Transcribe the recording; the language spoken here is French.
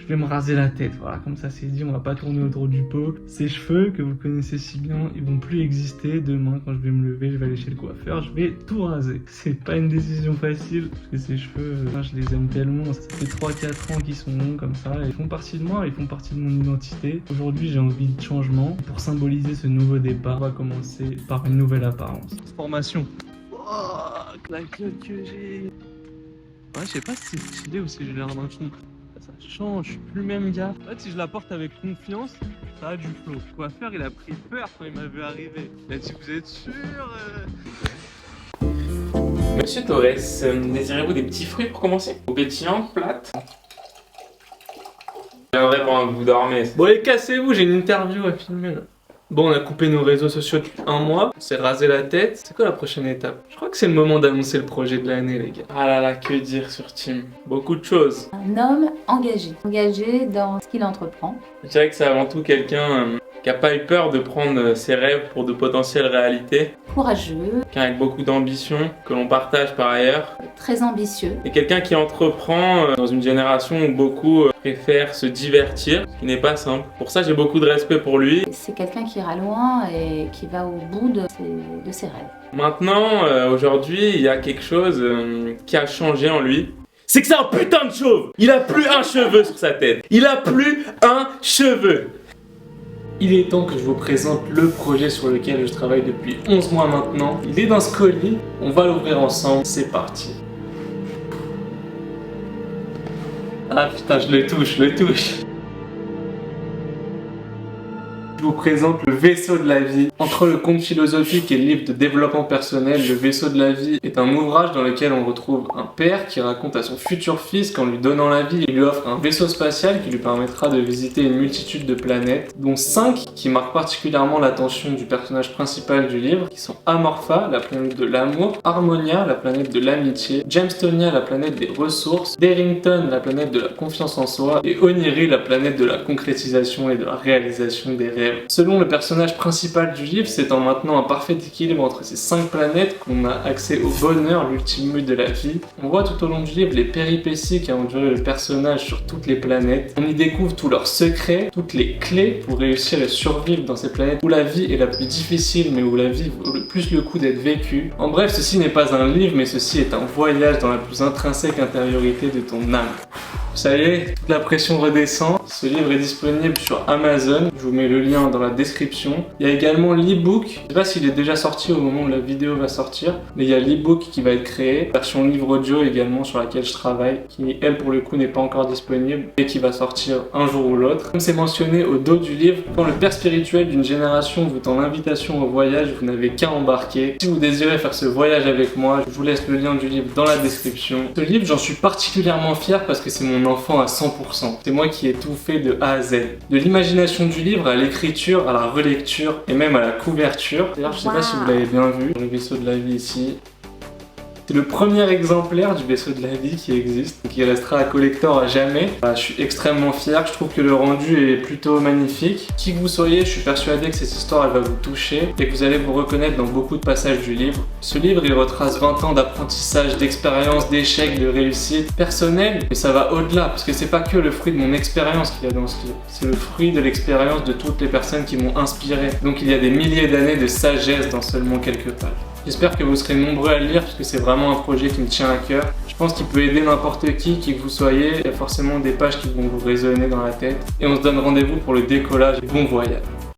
vais me raser la tête. Voilà, comme ça c'est dit, on va pas tourner autour du pot. Ces cheveux que vous connaissez si bien, ils vont plus exister. Demain, quand je vais me lever, je vais aller chez le coiffeur, je vais tout raser. C'est pas une décision facile, parce que ces cheveux, je les aime tellement. Ça fait 3-4 ans qu'ils sont longs comme ça. Ils font partie de moi, ils font partie de mon identité. Aujourd'hui, j'ai envie de changement. Pour symboliser ce nouveau départ, on va commencer par une nouvelle apparence. Formation. Oh, la cloque que j'ai. Ouais, je sais pas si c'est stylé ou si j'ai l'air d'un con. Ça change, je suis plus le même gars. En fait, si je la porte avec confiance, ça a du flow. Le coiffeur, il a pris peur quand il m'a vu arriver. Il a dit, vous êtes sûr Monsieur Torres, désirez-vous des petits fruits pour commencer? Ou pétillantes, plates? Je viendrai pendant que vous dormez. Bon, allez, cassez-vous, j'ai une interview à filmer là. Bon, on a coupé nos réseaux sociaux depuis 1 mois, on s'est rasé la tête. C'est quoi la prochaine étape? Je crois que c'est le moment d'annoncer le projet de l'année, les gars. Ah là là, que dire sur Tim? Beaucoup de choses. Un homme engagé dans ce qu'il entreprend. Je dirais que c'est avant tout quelqu'un qui n'a pas eu peur de prendre ses rêves pour de potentielles réalités. Courageux, Quelqu'un avec beaucoup d'ambition, que l'on partage par ailleurs. très ambitieux. Et quelqu'un qui entreprend dans une génération où beaucoup préfèrent se divertir, ce qui n'est pas simple. Pour ça, j'ai beaucoup de respect pour lui. C'est quelqu'un qui ira loin et qui va au bout de ses rêves. Maintenant, aujourd'hui, il y a quelque chose qui a changé en lui. C'est que c'est un putain de chauve! Il a plus un cheveu sur sa tête. Il a plus un cheveu! Il est temps que je vous présente le projet sur lequel je travaille depuis 11 mois maintenant. Il est dans ce colis, on va l'ouvrir ensemble, c'est parti. Ah putain, je le touche. Je vous présente le vaisseau de la vie. Entre le conte philosophique et le livre de développement personnel, le vaisseau de la vie est un ouvrage dans lequel on retrouve un père qui raconte à son futur fils qu'en lui donnant la vie, il lui offre un vaisseau spatial qui lui permettra de visiter une multitude de planètes, dont 5 qui marquent particulièrement l'attention du personnage principal du livre, qui sont Amorpha, la planète de l'amour, Harmonia, la planète de l'amitié, Jamestonia, la planète des ressources, Darrington, la planète de la confiance en soi, et Oniri, la planète de la concrétisation et de la réalisation des rêves. Selon le personnage principal du livre, c'est en maintenant un parfait équilibre entre ces 5 planètes qu'on a accès au bonheur, l'ultime but de la vie. On voit tout au long du livre les péripéties qu'a enduré le personnage sur toutes les planètes. On y découvre tous leurs secrets, toutes les clés pour réussir et survivre dans ces planètes où la vie est la plus difficile mais où la vie vaut le plus le coup d'être vécue. En bref, ceci n'est pas un livre mais ceci est un voyage dans la plus intrinsèque intériorité de ton âme. Ça y est, toute la pression redescend. Ce livre est disponible sur Amazon. Je vous mets le lien dans la description. Il y a également l'e-book. Je sais pas s'il est déjà sorti au moment où la vidéo va sortir, mais il y a l'e-book qui va être créé. Version livre audio également sur laquelle je travaille, qui elle pour le coup n'est pas encore disponible et qui va sortir un jour ou l'autre. Comme c'est mentionné au dos du livre, quand le père spirituel d'une génération vous tend l'invitation au voyage, vous n'avez qu'à embarquer. Si vous désirez faire ce voyage avec moi, je vous laisse le lien du livre dans la description. Ce livre, j'en suis particulièrement fier parce que c'est mon enfant à 100%. C'est moi qui ai tout fait de A à Z. De l'imagination du livre à l'écriture, à la relecture et même à la couverture. D'ailleurs, je sais pas si vous l'avez bien vu, le vaisseau de la vie ici. C'est le premier exemplaire du vaisseau de la vie qui existe, qui restera à collector à jamais. Je suis extrêmement fier, je trouve que le rendu est plutôt magnifique. Qui que vous soyez, je suis persuadé que cette histoire elle va vous toucher et que vous allez vous reconnaître dans beaucoup de passages du livre. Ce livre il retrace 20 ans d'apprentissage, d'expérience, d'échecs, de réussite personnelle, mais ça va au-delà parce que c'est pas que le fruit de mon expérience qu'il y a dans ce livre, c'est le fruit de l'expérience de toutes les personnes qui m'ont inspiré. Donc il y a des milliers d'années de sagesse dans seulement quelques pages. J'espère que vous serez nombreux à le lire parce que c'est vraiment un projet qui me tient à cœur. Je pense qu'il peut aider n'importe qui que vous soyez. Il y a forcément des pages qui vont vous résonner dans la tête. Et on se donne rendez-vous pour le décollage et bon voyage.